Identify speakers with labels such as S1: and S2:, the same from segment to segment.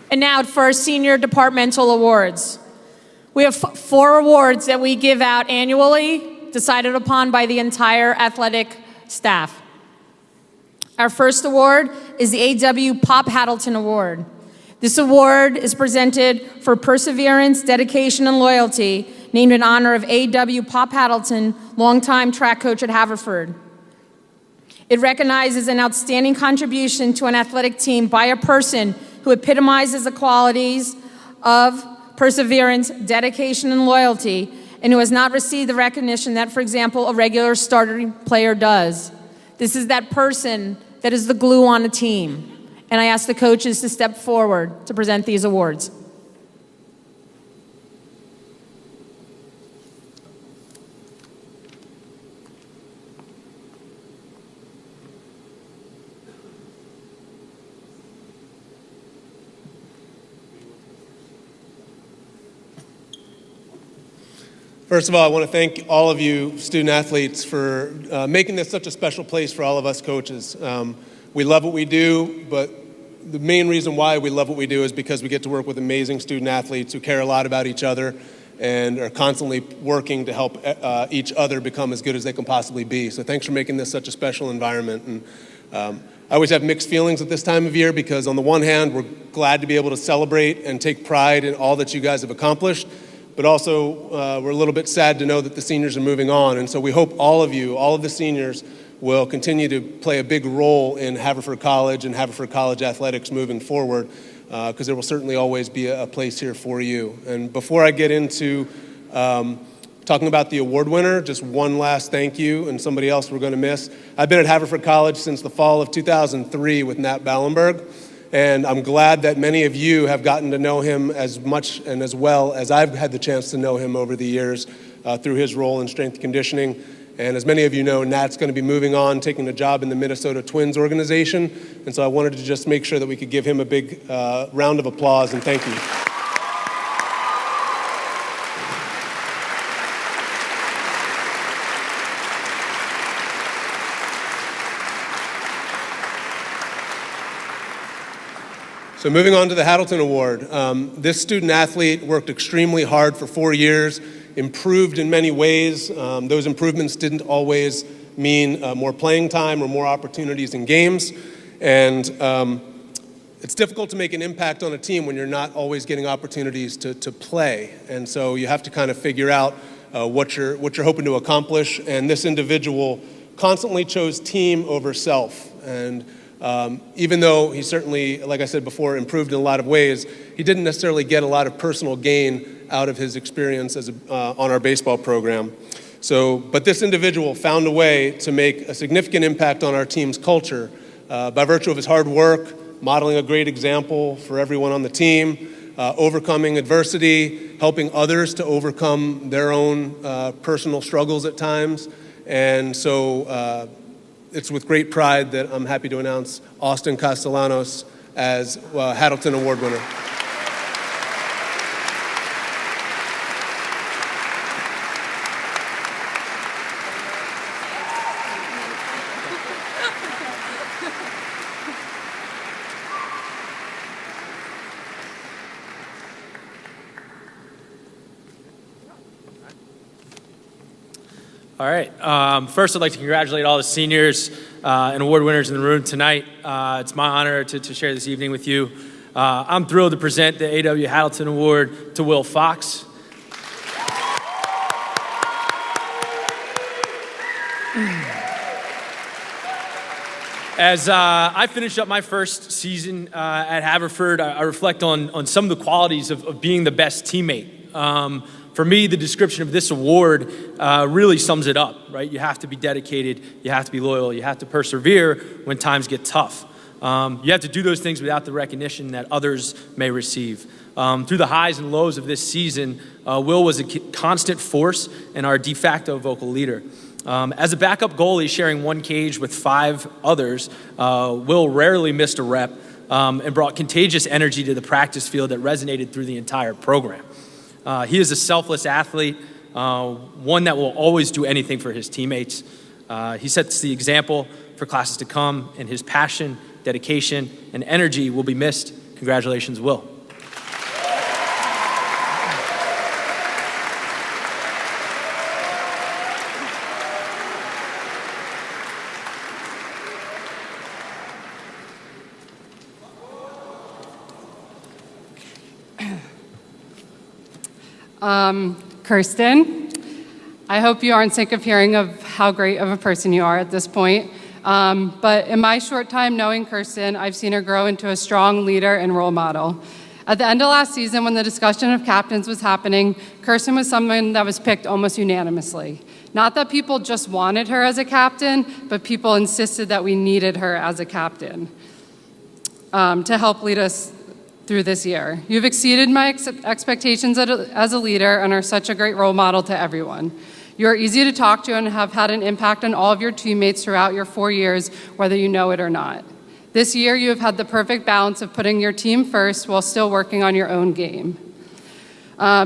S1: And now for our senior departmental awards. We have 4 awards that we give out annually, decided upon by the entire athletic staff. Our first award is the A.W. Pop Haddleton Award. This award is presented for perseverance, dedication, and loyalty, named in honor of A.W. Pop Haddleton, longtime track coach at Haverford. It recognizes an outstanding contribution to an athletic team by a person who epitomizes the qualities of perseverance, dedication, and loyalty, and who has not received the recognition that, for example, a regular starting player does. This is that person that is the glue on a team. And I ask the coaches to step forward to present these awards.
S2: First of all, I want to thank all of you student athletes for making this such a special place for all of us coaches. We love what we do, but the main reason why we love what we do is because we get to work with amazing student athletes who care a lot about each other and are constantly working to help each other become as good as they can possibly be. So thanks for making this such a special environment. And I always have mixed feelings at this time of year because on the one hand, we're glad to be able to celebrate and take pride in all that you guys have accomplished. But also, we're a little bit sad to know that the seniors are moving on. And so we hope all of you, all of the seniors, will continue to play a big role in Haverford College and Haverford College athletics moving forward, because there will certainly always be a place here for you. And before I get into talking about the award winner, just one last thank you and somebody else we're going to miss. I've been at Haverford College since the fall of 2003 with Nat Ballenberg. And I'm glad that many of you have gotten to know him as much and as well as I've had the chance to know him over the years through his role in strength conditioning. And as many of you know, Nat's going to be moving on, taking a job in the Minnesota Twins organization. And so I wanted to just make sure that we could give him a big round of applause and thank you. So moving on to the Haddleton Award. This student athlete worked extremely hard for 4 years, improved in many ways. Those improvements didn't always mean more playing time or more opportunities in games. And it's difficult to make an impact on a team when you're not always getting opportunities to play. And so you have to kind of figure out what you're hoping to accomplish. And this individual constantly chose team over self. And even though he certainly, like I said before, improved in a lot of ways, he didn't necessarily get a lot of personal gain out of his experience as on our baseball program. But this individual found a way to make a significant impact on our team's culture by virtue of his hard work, modeling a great example for everyone on the team, overcoming adversity, helping others to overcome their own personal struggles at times. And so it's with great pride that I'm happy to announce Austin Castellanos as Haddleton Award winner.
S3: All right. First, I'd like to congratulate all the seniors and award winners in the room tonight. It's my honor to share this evening with you. I'm thrilled to present the A.W. Haddleton Award to Will Fox. As I finish up my first season at Haverford, I reflect on some of the qualities of being the best teammate. For me, the description of this award really sums it up, right? You have to be dedicated, you have to be loyal, you have to persevere when times get tough. You have to do those things without the recognition that others may receive. Through the highs and lows of this season, Will was a constant force and our de facto vocal leader. As a backup goalie sharing one cage with 5 others, Will rarely missed a rep and brought contagious energy to the practice field that resonated through the entire program. He is a selfless athlete, one that will always do anything for his teammates. He sets the example for classes to come, and his passion, dedication, and energy will be missed. Congratulations, Will.
S4: Kirsten, I hope you aren't sick of hearing of how great of a person you are at this point. But in my short time knowing Kirsten, I've seen her grow into a strong leader and role model. At the end of last season, when the discussion of captains was happening, Kirsten was someone that was picked almost unanimously. Not that people just wanted her as a captain, but people insisted that we needed her as a captain to help lead us through this year. You've exceeded my expectations as a leader and are such a great role model to everyone. You are easy to talk to and have had an impact on all of your teammates throughout your 4 years, whether you know it or not. This year, you have had the perfect balance of putting your team first while still working on your own game.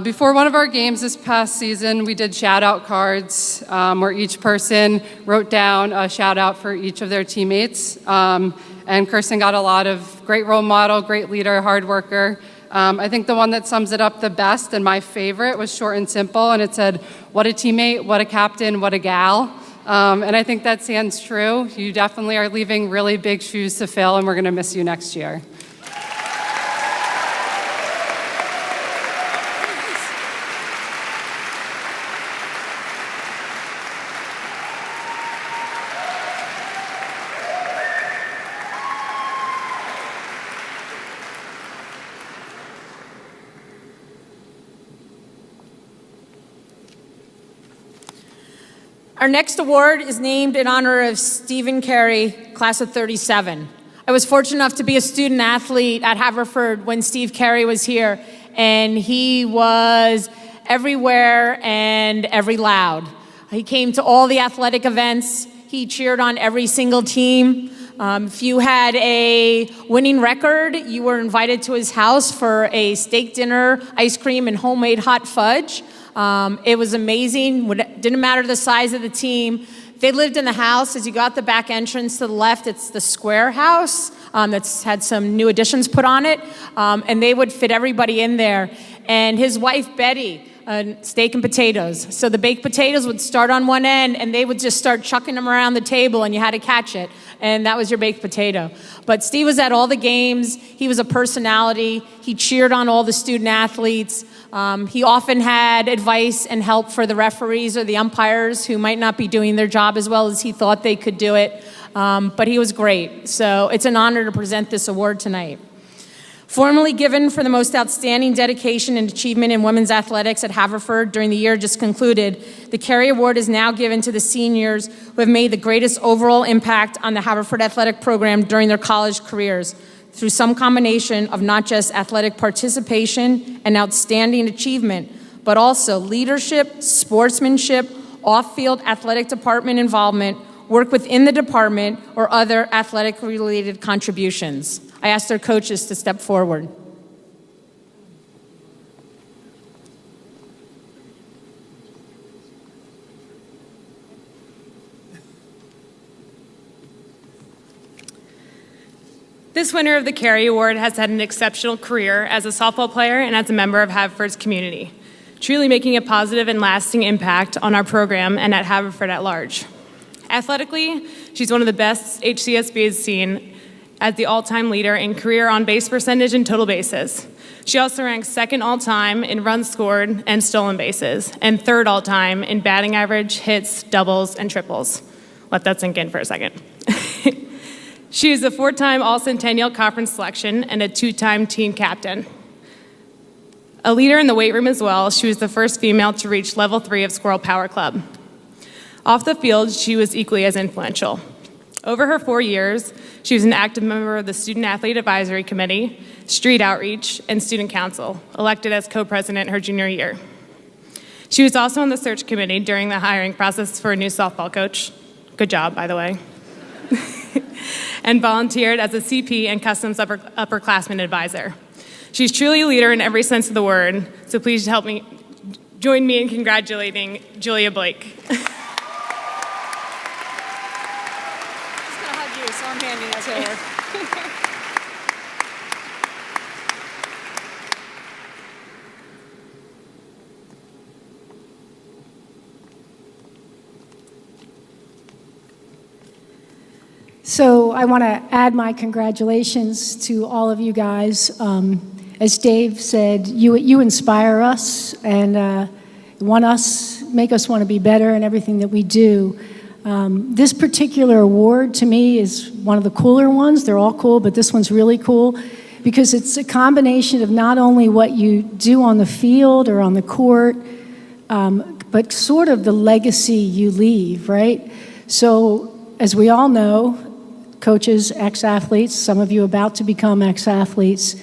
S4: Before one of our games this past season, we did shout-out cards where each person wrote down a shout-out for each of their teammates. And Kirsten got a lot of great role model, great leader, hard worker. I think the one that sums it up the best and my favorite was short and simple, and it said, "What a teammate, what a captain, what a gal." And I think that stands true. You definitely are leaving really big shoes to fill, and we're going to miss you next year.
S1: Our next award is named in honor of Stephen Carey, class of 37. I was fortunate enough to be a student athlete at Haverford when Steve Carey was here, and he was everywhere and every loud. He came to all the athletic events. He cheered on every single team. If you had a winning record, you were invited to his house for a steak dinner, ice cream, and homemade hot fudge. It was amazing. Didn't matter the size of the team. They lived in the house. As you got the back entrance to the left, it's the square house that's had some new additions put on it. And they would fit everybody in there. And his wife, Betty, steak and potatoes. So the baked potatoes would start on one end, and they would just start chucking them around the table, and you had to catch it. And that was your baked potato. But Steve was at all the games. He was a personality. He cheered on all the student athletes. He often had advice and help for the referees or the umpires who might not be doing their job as well as he thought they could do it. But he was great. So it's an honor to present this award tonight. Formally given for the most outstanding dedication and achievement in women's athletics at Haverford during the year just concluded, the Carey Award is now given to the seniors who have made the greatest overall impact on the Haverford athletic program during their college careers through some combination of not just athletic participation and outstanding achievement, but also leadership, sportsmanship, off-field athletic department involvement, work within the department, or other athletic-related contributions. I asked their coaches to step forward.
S5: This winner of the Carey Award has had an exceptional career as a softball player and as a member of Haverford's community, truly making a positive and lasting impact on our program and at Haverford at large. Athletically, she's one of the best HCSB has seen as the all-time leader in career on-base percentage and total bases. She also ranks second all-time in runs scored and stolen bases, and third all-time in batting average, hits, doubles, and triples. Let that sink in for a second. She is a 4-time All-Centennial Conference selection and a 2-time team captain. A leader in the weight room as well, she was the first female to reach level 3 of Squirrel Power Club. Off the field, she was equally as influential. Over her 4 years, she was an active member of the Student Athlete Advisory Committee, Street Outreach, and Student Council, elected as co-president her junior year. She was also on the search committee during the hiring process for a new softball coach. Good job, by the way. And volunteered as a CP and Customs upperclassman advisor. She's truly a leader in every sense of the word, so please join me in congratulating Julia Blake.
S1: So I'm handing it to her.
S6: So I want to add my congratulations to all of you guys. as Dave said, you inspire us and make us want to be better in everything that we do. This particular award to me is one of the cooler ones. They're all cool, but this one's really cool because it's a combination of not only what you do on the field or on the court, but sort of the legacy you leave, right? So as we all know, coaches, ex-athletes, some of you about to become ex-athletes,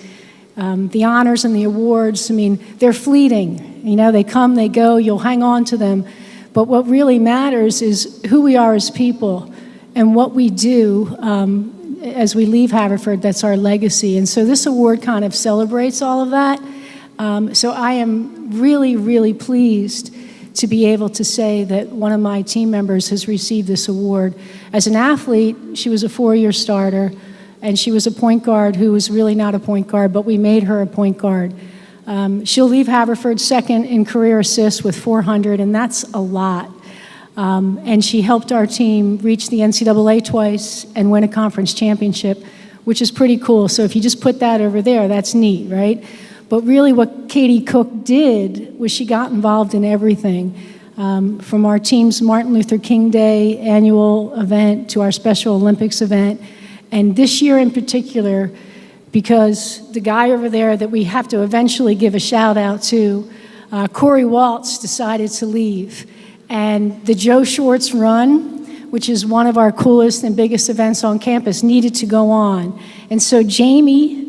S6: the honors and the awards, I mean, they're fleeting. You know, they come, they go, you'll hang on to them. But what really matters is who we are as people and what we do as we leave Haverford. That's our legacy. And so this award kind of celebrates all of that. So I am really, really pleased to be able to say that one of my team members has received this award. As an athlete, she was a 4-year starter, and she was a point guard who was really not a point guard, but we made her a point guard. She'll leave Haverford second in career assists with 400, and that's a lot. And she helped our team reach the NCAA twice and win a conference championship, which is pretty cool. So if you just put that over there, that's neat, right? But really what Katie Cook did was she got involved in everything, from our team's Martin Luther King Day annual event to our Special Olympics event. And this year in particular, because the guy over there that we have to eventually give a shout out to, Corey Waltz, decided to leave. And the Joe Schwartz Run, which is one of our coolest and biggest events on campus, needed to go on. And so Jamie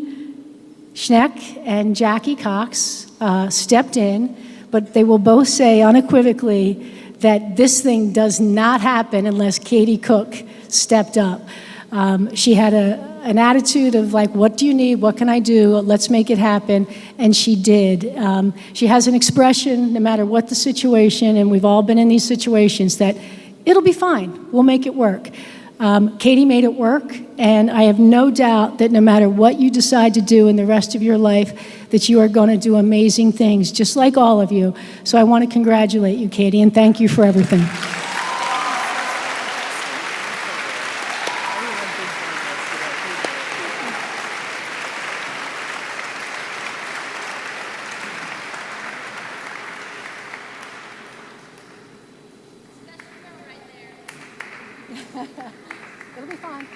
S6: Schneck and Jackie Cox stepped in, but they will both say unequivocally that this thing does not happen unless Katie Cook stepped up. She had an attitude of like, what do you need? What can I do? Let's make it happen. And she did. She has an expression, no matter what the situation, and we've all been in these situations, that it'll be fine. We'll make it work. Katie made it work, and I have no doubt that no matter what you decide to do in the rest of your life, that you are going to do amazing things, just like all of you. So I want to congratulate you, Katie, and thank you for everything. It'll be fine.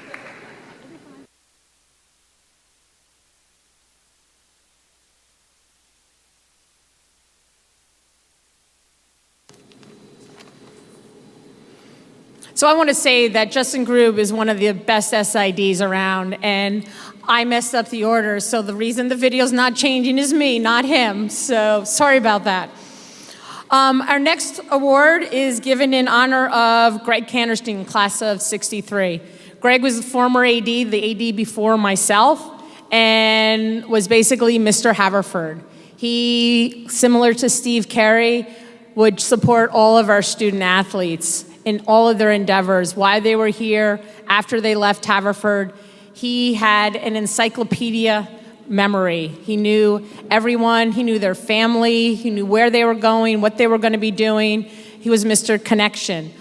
S1: So I want to say that Justin Grube is one of the best SIDs around, and I messed up the order, so the reason the video's not changing is me, not him, so sorry about that. Our next award is given in honor of Greg Kannerstein, class of '63. Greg was the former AD, the AD before myself, and was basically Mr. Haverford. He, similar to Steve Cary, would support all of our student athletes in all of their endeavors, why they were here, after they left Haverford. He had an encyclopedia memory. He knew everyone, he knew their family, he knew where they were going, what they were going to be doing. He was Mr. Connection.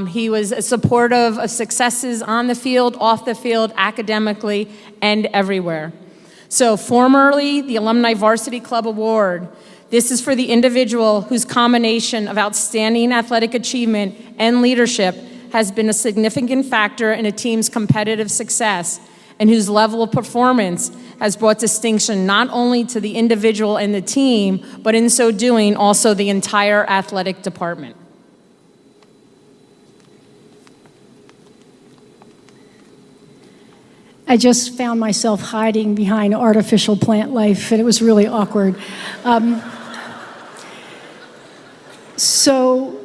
S1: He was supportive of successes on the field, off the field, academically, and everywhere. So formerly, the Alumni Varsity Club Award. This is for the individual whose combination of outstanding athletic achievement and leadership has been a significant factor in a team's competitive success, and whose level of performance has brought distinction not only to the individual and the team, but in so doing, also the entire athletic department.
S6: I just found myself hiding behind artificial plant life, and it was really awkward. So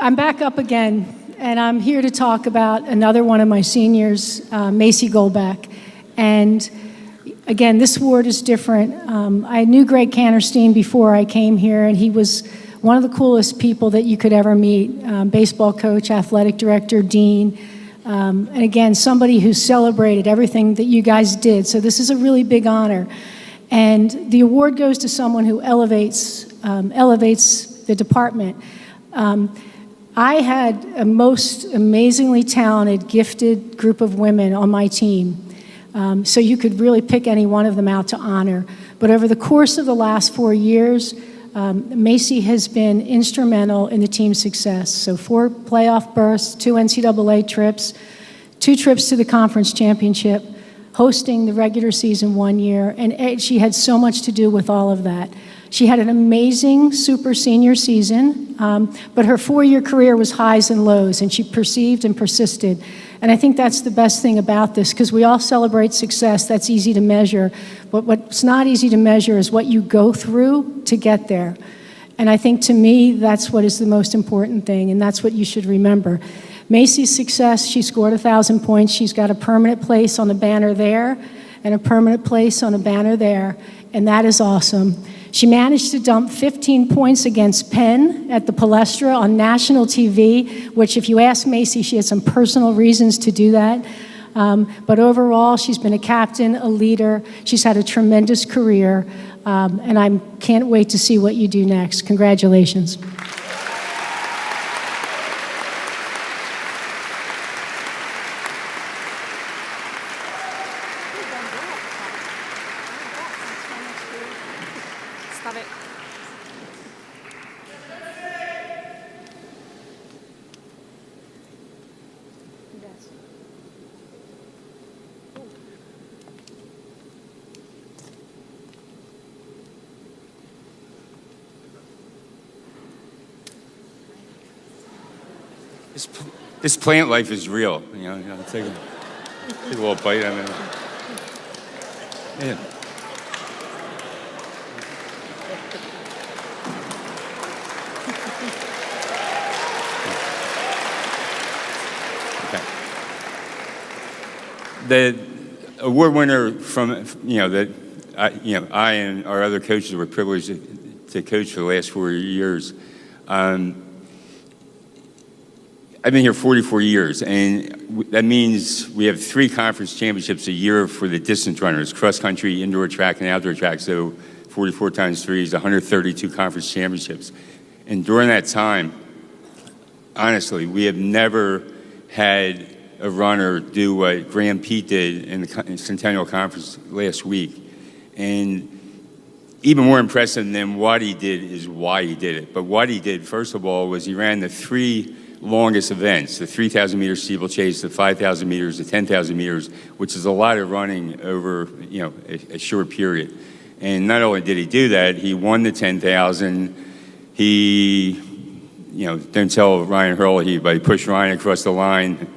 S6: I'm back up again, and I'm here to talk about another one of my seniors, Macy Goldback. And again, this award is different. I knew Greg Kannerstein before I came here, and he was one of the coolest people that you could ever meet. Baseball coach, athletic director, dean, and again, somebody who celebrated everything that you guys did. So this is a really big honor. And the award goes to someone who elevates the department. I had a most amazingly talented, gifted group of women on my team. So you could really pick any one of them out to honor. But over the course of the last 4 years, Macy has been instrumental in the team's success. So 4 playoff berths, 2 NCAA trips, 2 trips to the conference championship, hosting the regular season 1 year, and she had so much to do with all of that. She had an amazing super senior season, but her 4-year career was highs and lows, and she persevered and persisted. And I think that's the best thing about this, because we all celebrate success. That's easy to measure. But what's not easy to measure is what you go through to get there. And I think, to me, that's what is the most important thing, and that's what you should remember. Macy's success, she scored 1,000 points. She's got a permanent place on the banner there and a permanent place on a banner there, and that is awesome. She managed to dump 15 points against Penn at the Palestra on national TV, which, if you ask Macy, she had some personal reasons to do that. But overall, she's been a captain, a leader. She's had a tremendous career, and I can't wait to see what you do next. Congratulations.
S7: This plant life is real, you know. Take a little bite. I mean, yeah. Okay. The award winner from that I and our other coaches were privileged to coach for the last 4 years. I've been here 44 years, and that means we have 3 conference championships a year for the distance runners, cross country, indoor track, and outdoor track. So 44 times 3 is 132 conference championships. And during that time, honestly, we have never had a runner do what Graham Pete did in the Centennial Conference last week. And even more impressive than what he did is why he did it. But what he did, first of all, was he ran the 3 longest events, the 3,000 meter steeplechase, the 5,000 meters, the 10,000 meters, which is a lot of running over a short period. And not only did he do that, he won the 10,000. He, don't tell Ryan Hurley, but he pushed Ryan across the line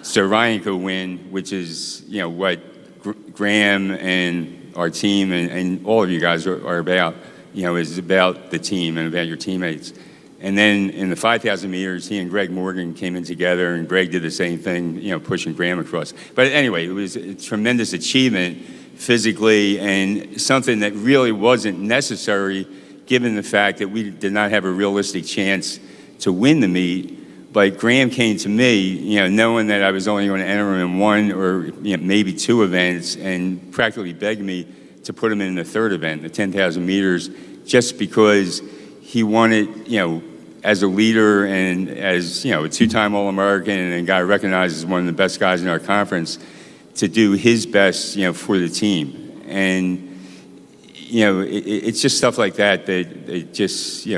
S7: so Ryan could win, which is what Graham and our team and all of you guys are about. Is about the team and about your teammates. And then in the 5,000 meters, he and Greg Morgan came in together, and Greg did the same thing, pushing Graham across. But anyway, it was a tremendous achievement physically, and something that really wasn't necessary given the fact that we did not have a realistic chance to win the meet. But Graham came to me, knowing that I was only going to enter him in 1 or maybe 2 events, and practically begged me to put him in the 3rd event, the 10,000 meters, just because he wanted, as a leader and as, a 2-time All-American and a guy recognized as one of the best guys in our conference, to do his best, for the team. And, it's just stuff like that it just,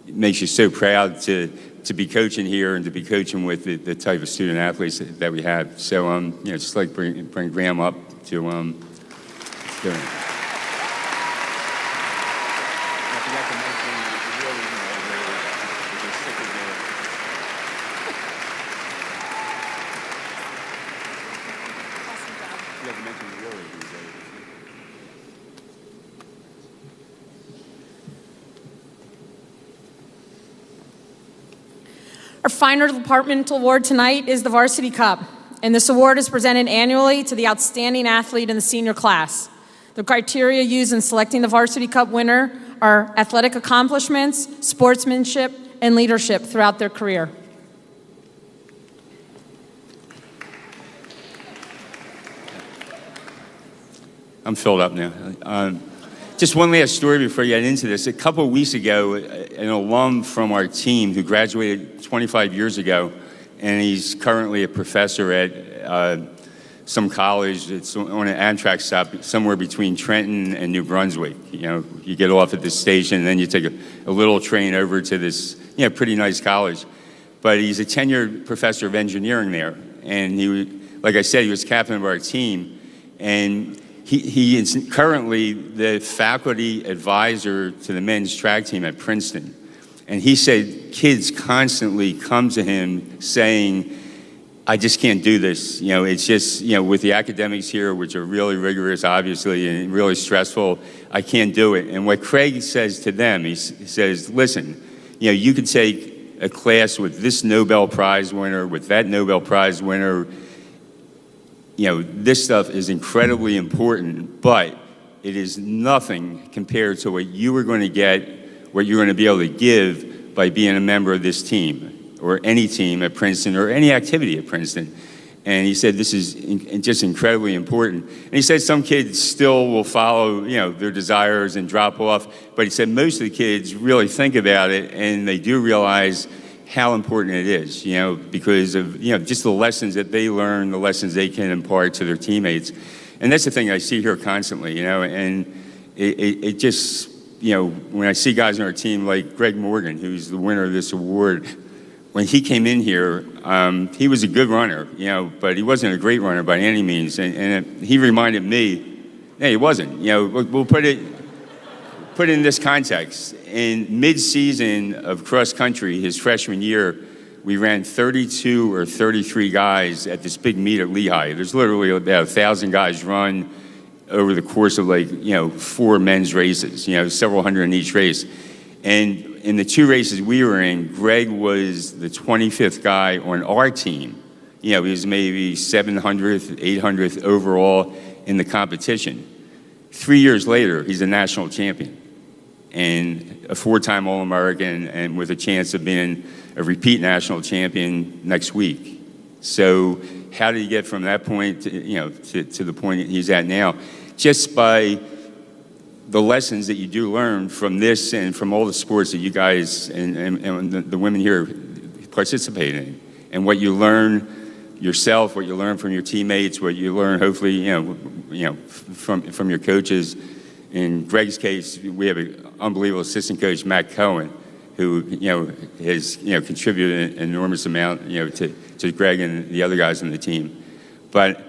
S7: makes you so proud to be coaching here and to be coaching with the type of student athletes that we have. So, just like bring Graham up to,
S1: Our final departmental award tonight is the Varsity Cup, and this award is presented annually to the outstanding athlete in the senior class. The criteria used in selecting the Varsity Cup winner are athletic accomplishments, sportsmanship, and leadership throughout their career.
S7: I'm filled up now. Just one last story before I get into this. A couple of weeks ago, an alum from our team who graduated 25 years ago, and he's currently a professor at some college. It's on an Amtrak stop somewhere between Trenton and New Brunswick. You get off at this station, and then you take a little train over to this, pretty nice college. But he's a tenured professor of engineering there, and like I said, he was captain of our team, and he is currently the faculty advisor to the men's track team at Princeton. And he said kids constantly come to him saying, I just can't do this. It's just, with the academics here, which are really rigorous, obviously, and really stressful, I can't do it. And what Craig says to them, he says, listen, you could take a class with this Nobel Prize winner, with that Nobel Prize winner. This stuff is incredibly important, but it is nothing compared to what you are going to get, what you're going to be able to give by being a member of this team or any team at Princeton or any activity at Princeton. And he said this is just incredibly important. And he said some kids still will follow, their desires and drop off, but he said most of the kids really think about it and they do realize how important it is, because of, just the lessons that they learn, the lessons they can impart to their teammates. And that's the thing I see here constantly, and it just, when I see guys on our team like Greg Morgan, who's the winner of this award, when he came in here, he was a good runner, but he wasn't a great runner by any means. And he reminded me, hey, he wasn't. We'll put it in this context. In mid-season of cross country, his freshman year, we ran 32 or 33 guys at this big meet at Lehigh. There's literally about 1,000 guys run over the course of 4 men's races, several hundred in each race. And in the 2 races we were in, Greg was the 25th guy on our team. He was maybe 700th, 800th overall in the competition. 3 years later, he's a national champion and a 4-time All-American, and with a chance of being a repeat national champion next week. So how did he get from that point to the point he's at now? Just by the lessons that you do learn from this and from all the sports that you guys and the women here participate in, and what you learn yourself, what you learn from your teammates, what you learn hopefully from your coaches. In Greg's case, we have an unbelievable assistant coach, Matt Cohen, who has contributed an enormous amount to Greg and the other guys on the team. But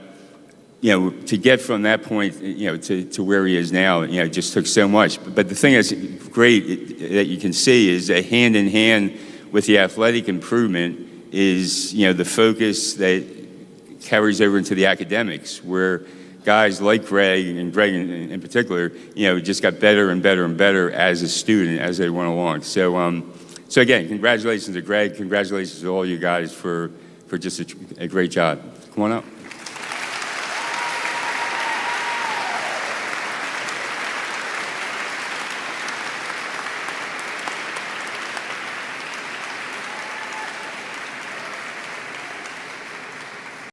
S7: to get from that point to where he is now, just took so much. But the thing that's great that you can see is that hand in hand with the athletic improvement is the focus that carries over into the academics, where guys like Greg, and Greg in particular, just got better and better and better as a student as they went along. So again, congratulations to Greg. Congratulations to all you guys for just a great job. Come on up.